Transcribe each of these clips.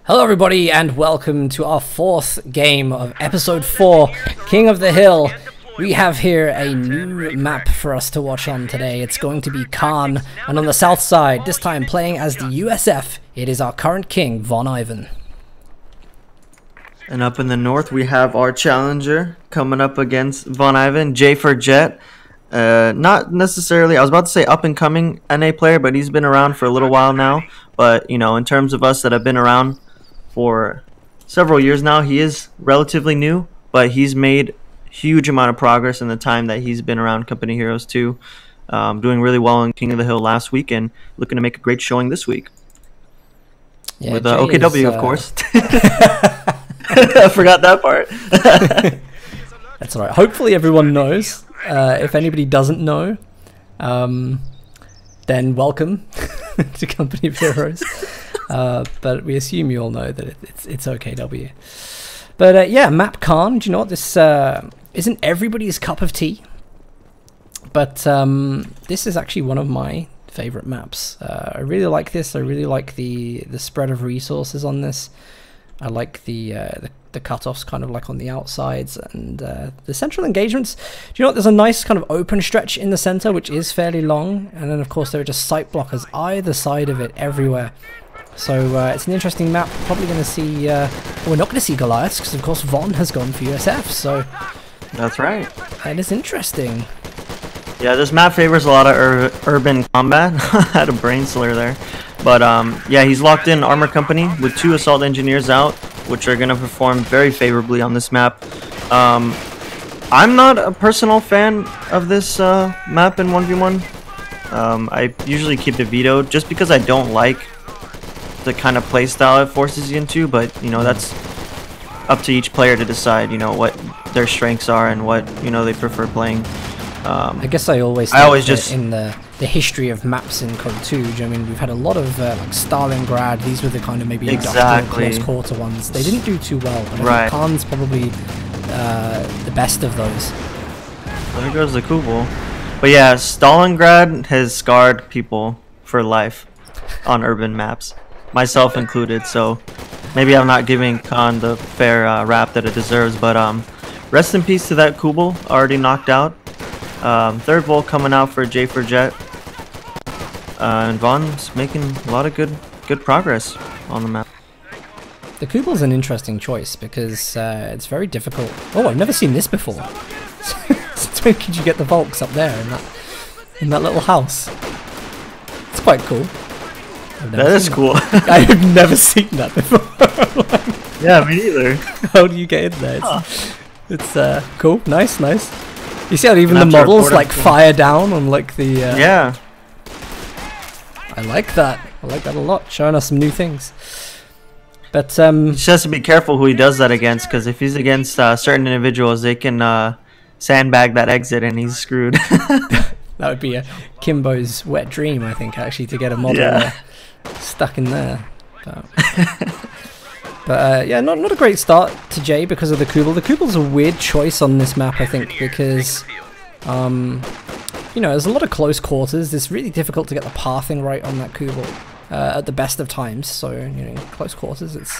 Hello everybody and welcome to our fourth game of episode 4, King of the Hill. We have here a new map for us to watch on today. It's going to be Caen, and on the south side, this time playing as the USF, it is our current king, VonIvan. And up in the north we have our challenger coming up against VonIvan, Jae For Jett. Not necessarily, I was about to say up and coming NA player, but he's been around for a little while now. But, you know, in terms of us that have been around for several years now, he is relatively new, but he's made huge amount of progress in the time that he's been around Company Heroes 2. Doing really well in King of the Hill last week and looking to make a great showing this week. Yeah, with OKW, of course. I forgot that part. That's alright. Hopefully everyone knows. If anybody doesn't know, then welcome to Company of Heroes. But we assume you all know that it's OKW. But yeah, map Caen. Do you know what? This isn't everybody's cup of tea. But this is actually one of my favorite maps. I really like this. I really like the spread of resources on this. I like the cutoffs kind of like on the outsides, and the central engagements. Do you know what? There's a nice kind of open stretch in the center, which is fairly long, and then of course there are just site blockers either side of it everywhere. So it's an interesting map. Probably going to see. We're not going to see Goliaths because of course Von has gone for USF. So that's right. That is interesting. Yeah, this map favors a lot of urban combat. I had a brain slur there. But yeah, he's locked in Armor Company with 2 Assault Engineers out, which are going to perform very favorably on this map. I'm not a personal fan of this map in 1v1. I usually keep it vetoed just because I don't like the kind of playstyle it forces you into, but you know, that's up to each player to decide, you know, what their strengths are and what, you know, they prefer playing. I guess I always just in the history of maps in COH2, I mean, we've had a lot of like Stalingrad. These were the kind of maybe industrial close quarter ones. They didn't do too well, but I think Caen's probably the best of those. There goes the Kubel. But yeah, Stalingrad has scarred people for life on urban maps, myself included, so maybe I'm not giving Caen the fair rap that it deserves, but rest in peace to that Kubel, already knocked out. Third Volt coming out for Jae For Jett, and Von's making a lot of good progress on the map. The Kubel's an interesting choice because it's very difficult. Oh, I've never seen this before. Since when could you get the Volks up there in that little house? It's quite cool. That is cool. I've never seen that before. Yeah, me neither. How do you get in there? It's cool, nice. You see how even the models like fire down on like the yeah. I like that. I like that a lot. Showing us some new things. But he just has to be careful who he does that against, because if he's against certain individuals, they can sandbag that exit and he's screwed. That would be a Kimbo's wet dream, I think, actually, to get a model stuck in there. But yeah, not a great start to Jae because of the Kubel. The Kubel's a weird choice on this map, I think, because you know, there's a lot of close quarters. It's really difficult to get the pathing right on that Kubel at the best of times. So, you know, close quarters, it's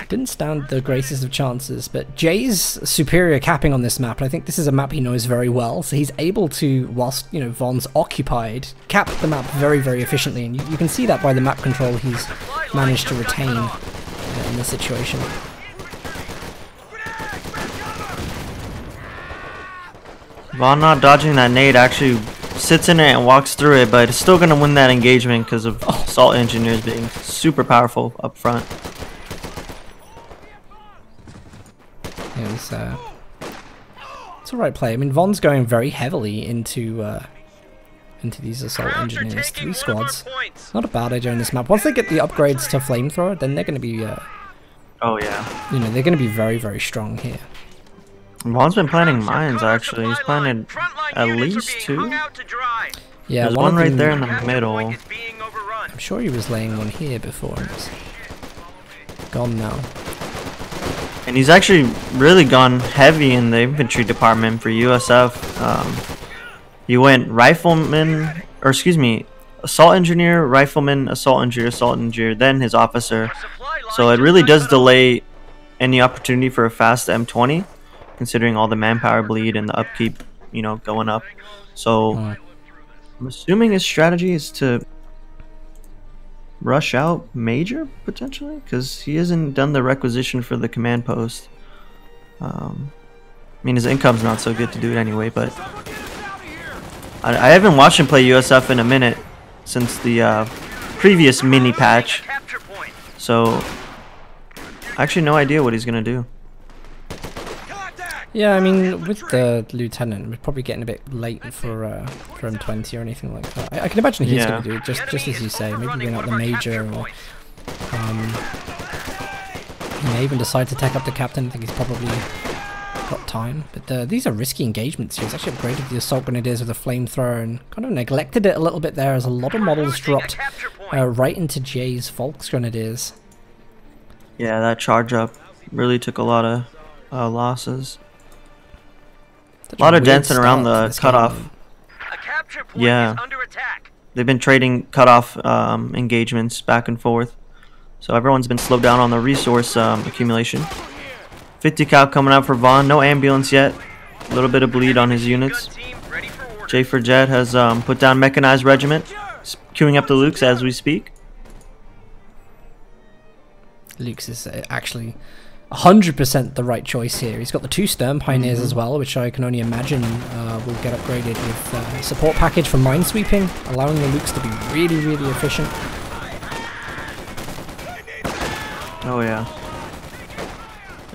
didn't stand the greatest of chances. But Jae's superior capping on this map, and I think this is a map he knows very well. So he's able to, whilst, you know, Von's occupied, cap the map very, very efficiently, and you can see that by the map control he's managed to retain in this situation. Von not dodging that nade actually sits in it and walks through it, but it's still going to win that engagement because of Assault Engineers being super powerful up front. It's a right play. I mean, Von's going very heavily into these Assault Engineers. 3 squads. Not a bad idea in this map. Once they get the upgrades to Flamethrower, then they're going to be oh yeah, you know, they're going to be very, very strong here. Von's been planting mines, actually. He's planted at least 2. Yeah, there's one right there in the middle. I'm sure he was laying one here before, and it's gone now. And he's actually really gone heavy in the infantry department for USF. You went rifleman, or excuse me, assault engineer, rifleman, assault engineer, then his officer. So it really does delay any opportunity for a fast M20, considering all the manpower bleed and the upkeep, you know, going up. So I'm assuming his strategy is to rush out major, potentially, because he hasn't done the requisition for the command post. I mean, his income's not so good to do it anyway, but I haven't watched him play USF in a minute since the previous mini patch, so I actually no idea what he's gonna do. Yeah, I mean, with the lieutenant, we're probably getting a bit late for M20 or anything like that. I can imagine he's going to do it, just as you say, maybe bring out the major, or he may even decide to take up the captain. I think he's probably got time. But these are risky engagements here. He's actually upgraded the assault grenadiers with a flamethrower and kind of neglected it a little bit there, as a lot of models dropped right into Jae's Volksgrenadiers. Yeah, that charge up really took a lot of losses. A lot of dancing around the cutoff. Yeah, they've been trading cutoff engagements back and forth, so everyone's been slowed down on the resource accumulation. 50 cal coming out for Von. No ambulance yet. A little bit of bleed on his units. Jae For Jett has put down mechanized regiment, queuing up the Lukes as we speak. Luke's is actually 100% the right choice here. He's got the 2 Stern Pioneers as well, which I can only imagine will get upgraded with support package for minesweeping, allowing the Lukes to be really, really efficient. Oh yeah.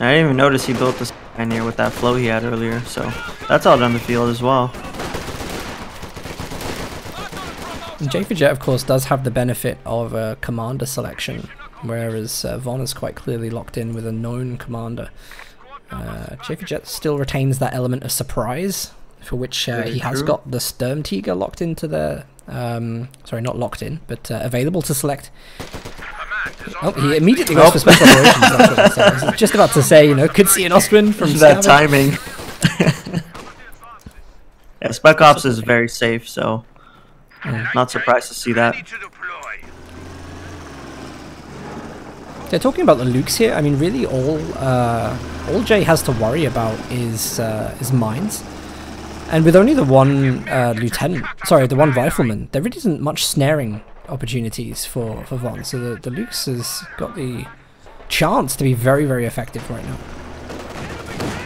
I didn't even notice he built this Pioneer with that flow he had earlier, so that's all done the field as well. And Jae For Jett, of course, does have the benefit of a commander selection, whereas Von is quite clearly locked in with a known commander. Jae For Jett still retains that element of surprise, for which he has got the Sturmtiger locked into the... sorry, not locked in, but available to select. Oh, he immediately goes for special operations. That's what I was just about to say, you know, could see an Austrian from that timing. Yeah, Spec Ops is very safe, so not surprised to see that. They're talking about the Lukes here. I mean, really, all Jae has to worry about is mines, and with only the one lieutenant, sorry, the one rifleman, there really isn't much snaring opportunities for Von. So the Lukes has got the chance to be very, very effective right now.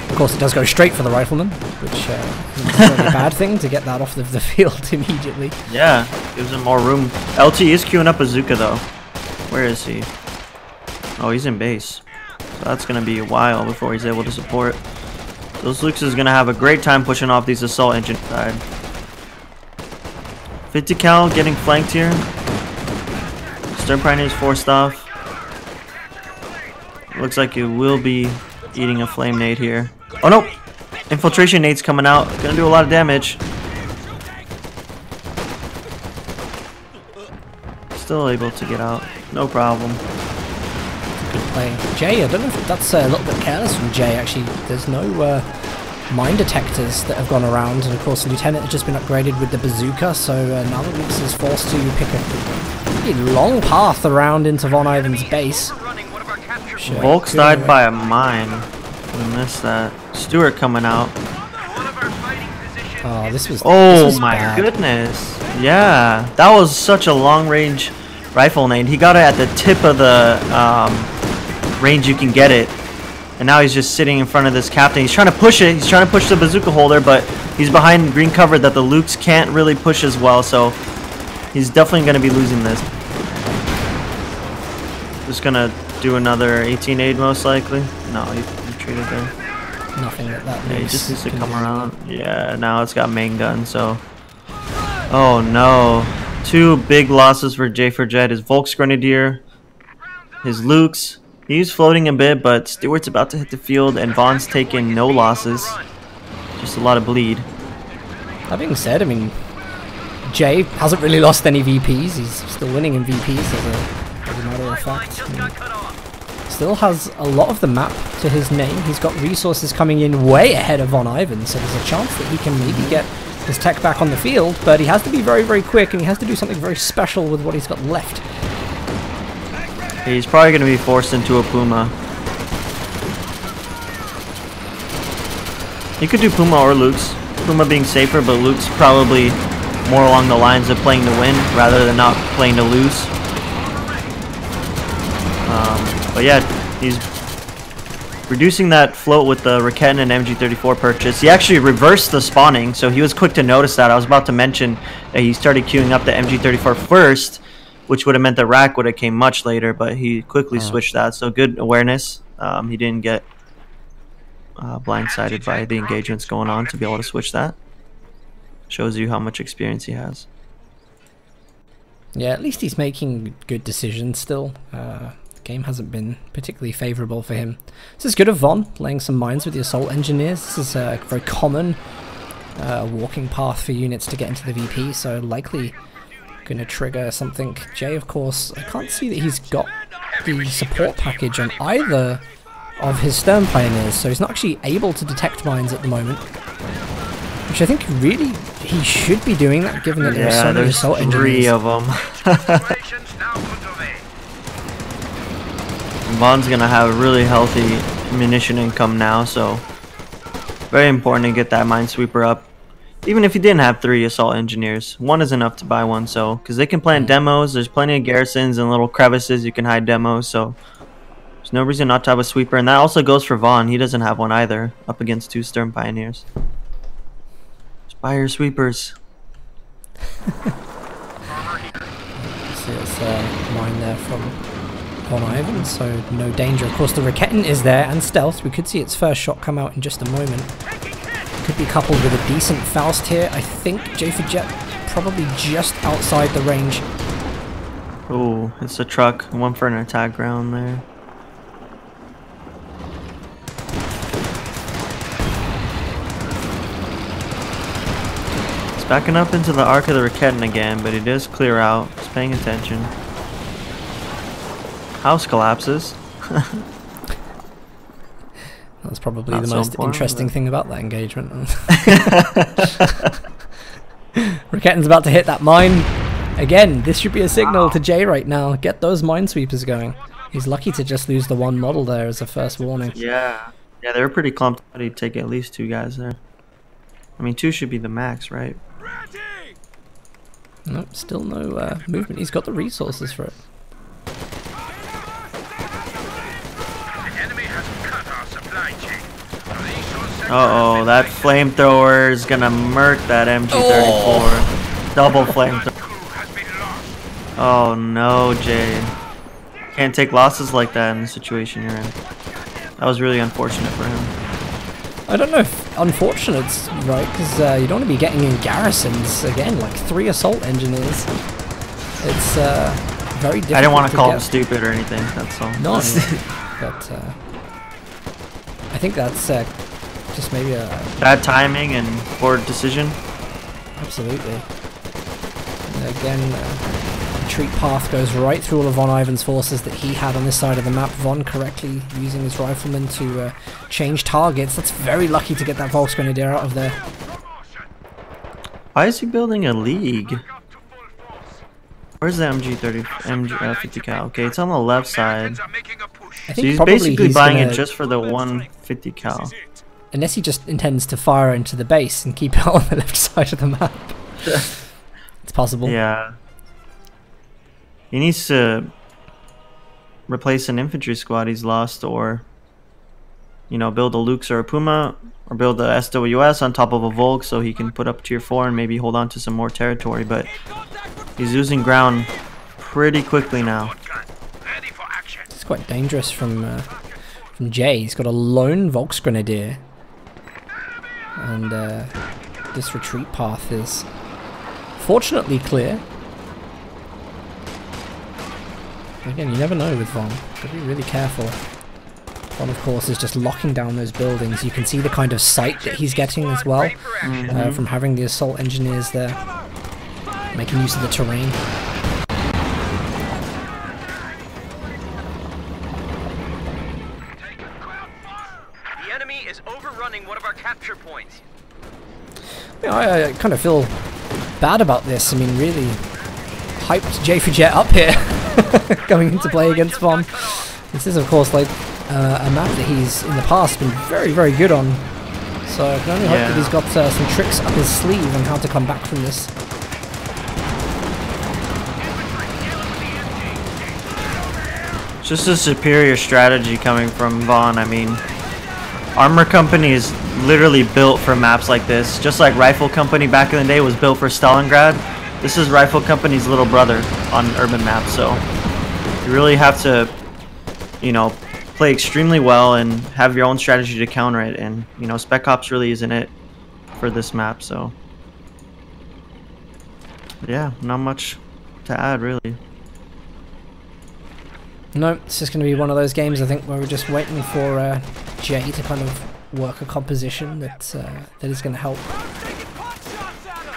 Of course, it does go straight for the rifleman, which is a bad thing to get that off the field immediately. Yeah, gives him more room. LT is queuing up Bazooka though. Where is he? Oh, he's in base. So that's going to be a while before he's able to support. Those Lukes is going to have a great time pushing off these assault engine side. 50 cal getting flanked here. Stern Pioneers forced off. Looks like it will be eating a flame nade here. Oh no! Infiltration nade's coming out. Gonna do a lot of damage. Still able to get out. No problem. Good play. Jae, I don't know if that's a little bit careless from Jae, actually. There's no mine detectors that have gone around, and of course the Lieutenant has just been upgraded with the bazooka, so now the Lukes is forced to pick a pretty long path around into VonIvan's base. Volk's died by a mine. We missed that. Stewart coming out. Oh, this was my bad. Goodness. Yeah, that was such a long range rifle nade. He got it at the tip of the range you can get it. And now he's just sitting in front of this captain. He's trying to push it. He's trying to push the bazooka holder, but he's behind green cover that the Lukes can't really push as well, so he's definitely going to be losing this. Just going to do another 18 aid most likely. No, he treated there. Nothing that Yeah, he just needs to come around. Yeah, now it's got main gun, so... Oh no. 2 big losses for Jae For Jett. His Volksgrenadier, his Lukes. He's floating a bit, but Stewart's about to hit the field, and Von's taking no losses. Just a lot of bleed. That being said, I mean, Jae hasn't really lost any VPs. He's still winning in VPs as a matter of fact. Still has a lot of the map to his name. He's got resources coming in way ahead of VonIvan, so there's a chance that he can maybe get his tech back on the field, but he has to be very, very quick, and he has to do something very special with what he's got left. He's probably going to be forced into a Puma. He could do Puma or Luke's. Puma being safer, but Luke's probably more along the lines of playing to win rather than not playing to lose. But yeah, he's reducing that float with the Raketten and MG34 purchase. He actually reversed the spawning, so he was quick to notice that. I was about to mention that he started queuing up the MG34 first, which would have meant the rack would have came much later, but he quickly switched that. So good awareness. He didn't get blindsided by the engagements going on to be able to switch that. Shows you how much experience he has. Yeah, at least he's making good decisions still. The game hasn't been particularly favourable for him. This is good of Von, laying some mines with the assault engineers. This is a very common walking path for units to get into the VP, so likely going to trigger something. Jae, of course, I can't see that he's got the support package on either of his Stern Pioneers, so he's not actually able to detect mines at the moment. Which I think really he should be doing that, given that there are so many assault engineers. Three of them. Von's gonna have a really healthy munition income now, so very important to get that minesweeper up. Even if you didn't have 3 assault engineers, 1 is enough to buy 1. So because they can plan demos, there's plenty of garrisons and little crevices you can hide demos. So there's no reason not to have a sweeper, and that also goes for Von. He doesn't have one either, up against 2 Stern Pioneers. Just buy your sweepers. See, it's mine there from VonIvan, so no danger. Of course, the Raketten is there and stealth. We could see its first shot come out in just a moment. Could be coupled with a decent Faust here. I think Jae For Jett probably just outside the range. Oh, it's a truck. One for an attack ground there. It's backing up into the arc of the Raketten again, but he does clear out. He's paying attention. House collapses. That's probably the most interesting thing about that engagement. Raketten's about to hit that mine. Again, this should be a signal to Jae right now. Get those minesweepers going. He's lucky to just lose the 1 model there as a first warning. Yeah, they were pretty clumped. He'd take at least 2 guys there. I mean, 2 should be the max, right? Nope, still no movement. He's got the resources for it. Uh-oh, that flamethrower is gonna murk that MG34. Double flamethrower. Oh no, Jae. Can't take losses like that in the situation you're in. That was really unfortunate for him. I don't know if unfortunate's right, because you don't want to be getting in garrisons again, like 3 assault engineers. It's very difficult. I didn't want to call him stupid or anything, that's all. No, but I think that's just maybe a bad timing and poor decision. Absolutely. And again, retreat path goes right through all of VonIvan's forces that he had on this side of the map. Von correctly using his rifleman to change targets. That's very lucky to get that Volksgrenadier out of there. Why is he building a league? Where's the MG50 cal? Okay, it's on the left side. I think so he's basically buying it just for the 150 cal. Unless he just intends to fire into the base and keep it on the left side of the map. It's possible. Yeah. He needs to replace an infantry squad he's lost, or, you know, build a Lux or a Puma, or build a SWS on top of a Volk so he can put up tier 4 and maybe hold on to some more territory, but he's losing ground pretty quickly now. It's quite dangerous from Jae. He's got a lone Volksgrenadier, and this retreat path is fortunately clear. Again, you never know with Von. Gotta be really careful. Von, of course, is just locking down those buildings. You can see the kind of sight that he's getting as well from having the assault engineers there, making use of the terrain. You know, I kind of feel bad about this. I mean, really hyped Jae For Jett up here going into play against Von. This is, of course, like a map that he's in the past been very, very good on. So I can only hope that he's got some tricks up his sleeve on how to come back from this. Just a superior strategy coming from Von. I mean, Armor Company is literally built for maps like this. Just like Rifle Company back in the day was built for Stalingrad, this is Rifle Company's little brother on urban maps. So you really have to, you know, play extremely well and have your own strategy to counter it. And, you know, Spec Ops really isn't it for this map. So, yeah, not much to add, really. No, it's just going to be one of those games, I think, where we're just waiting for Jae to kind of work a composition that that is going to help.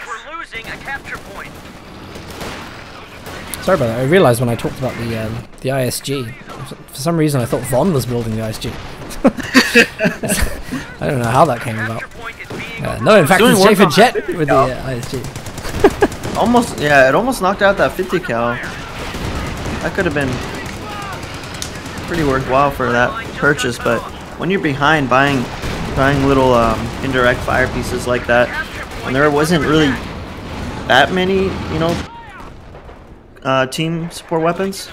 We're losing a capture point. Sorry about that. I realised when I talked about the ISG, for some reason I thought Von was building the ISG. I don't know how that came about. No, in fact, it's Jae For Jett with the ISG. Almost, yeah, it almost knocked out that 50 cal. That could have been pretty worthwhile for that purchase, but when you're behind buying little indirect fire pieces like that, and there wasn't really that many, you know, team support weapons.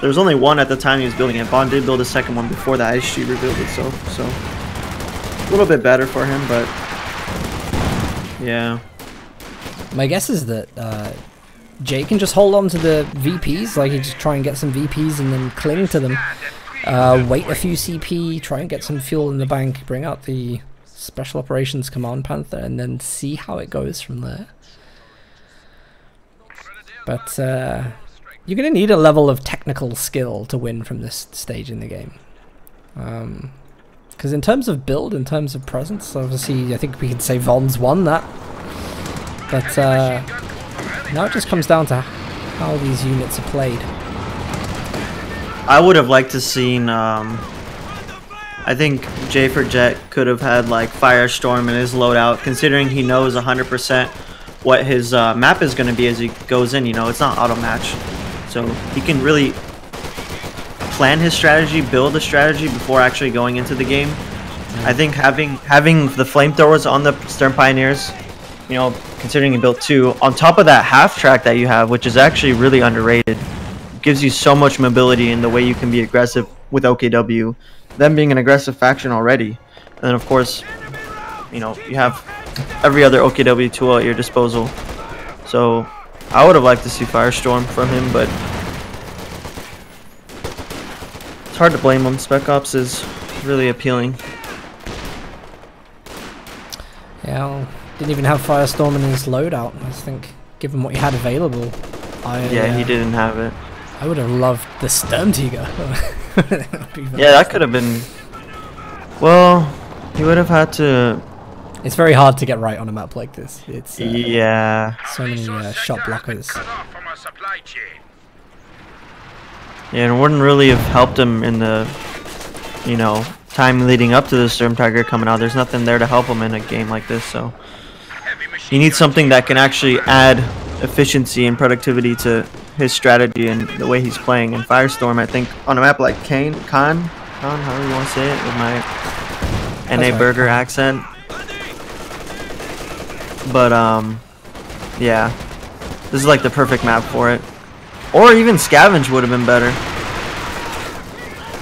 There was only one at the time he was building it. Von did build a second one before the ISG revealed itself, so a little bit better for him, but yeah. My guess is that Jae can just hold on to the VPs, like he just try and get some VPs and then cling to them. Wait a few CP, try and get some fuel in the bank, bring out the Special Operations Command Panther, and then see how it goes from there. But you're going to need a level of technical skill to win from this stage in the game. Because in terms of build, in terms of presence, obviously I think we could say Von's won that. But now it just comes down to how these units are played. I would have liked to seen, I think Jae For Jett could have had like Firestorm in his loadout, considering he knows 100% what his map is going to be as he goes in. You know, it's not auto match, so he can really plan his strategy, build a strategy before actually going into the game. I think having the flamethrowers on the Stern Pioneers, you know, considering you built two, on top of that half track that you have, which is actually really underrated, gives you so much mobility in the way you can be aggressive with OKW, them being an aggressive faction already. And then of course, you know, you have every other OKW tool at your disposal. So I would have liked to see Firestorm from him, but it's hard to blame him. Spec Ops is really appealing. Yeah, well, didn't even have Firestorm in his loadout. I think, given what he had available, he didn't have it. I would have loved the Sturm Tiger. Yeah, that could have been. Well, he would have had to. It's very hard to get right on a map like this. It's yeah. So many shot blockers. Yeah, and it wouldn't really have helped him in the, you know, time leading up to the Storm Tiger coming out. There's nothing there to help him in a game like this, so he needs something that can actually add efficiency and productivity to his strategy and the way he's playing. And Firestorm, I think, on a map like Caen, however you want to say it, with my NA Burger accent. But yeah, this is like the perfect map for it. Or even Scavenge would have been better.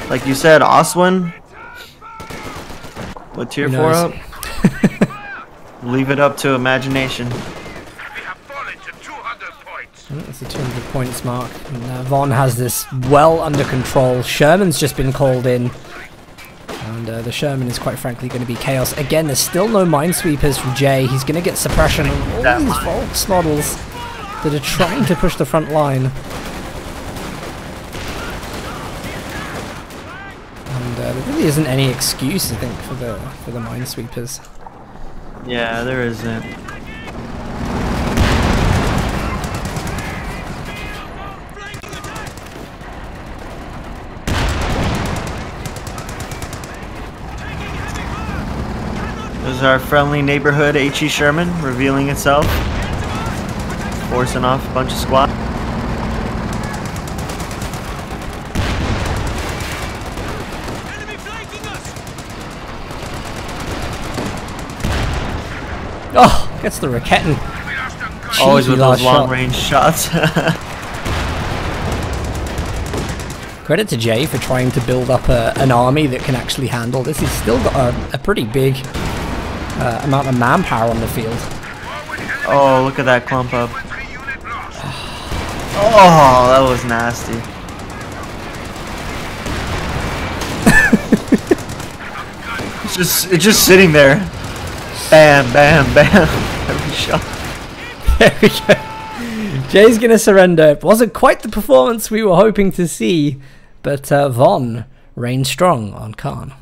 Like you said, Oswin with tier 4 up. Leave it up to imagination. That's the 200 points mark. And, Von has this well under control. Sherman's just been called in. And the Sherman is quite frankly going to be chaos. Again, there's still no Minesweepers from Jae. He's going to get suppression on all these Volks models that are trying to push the front line. And there really isn't any excuse, I think, for the Minesweepers. Yeah, there isn't. There's our friendly neighborhood H.E. Sherman revealing itself. Forcing off a bunch of squad. Oh, gets the Raketten. Always Cheeky with last those long shot. range shots. Credit to Jae for trying to build up an army that can actually handle this. He's still got a pretty big amount of manpower on the field. Oh, look at that clump up. Oh, that was nasty. It's just sitting there. Bam, bam, bam. Every shot. There we go. Jae's gonna surrender. It wasn't quite the performance we were hoping to see, but Von reigned strong on Caen.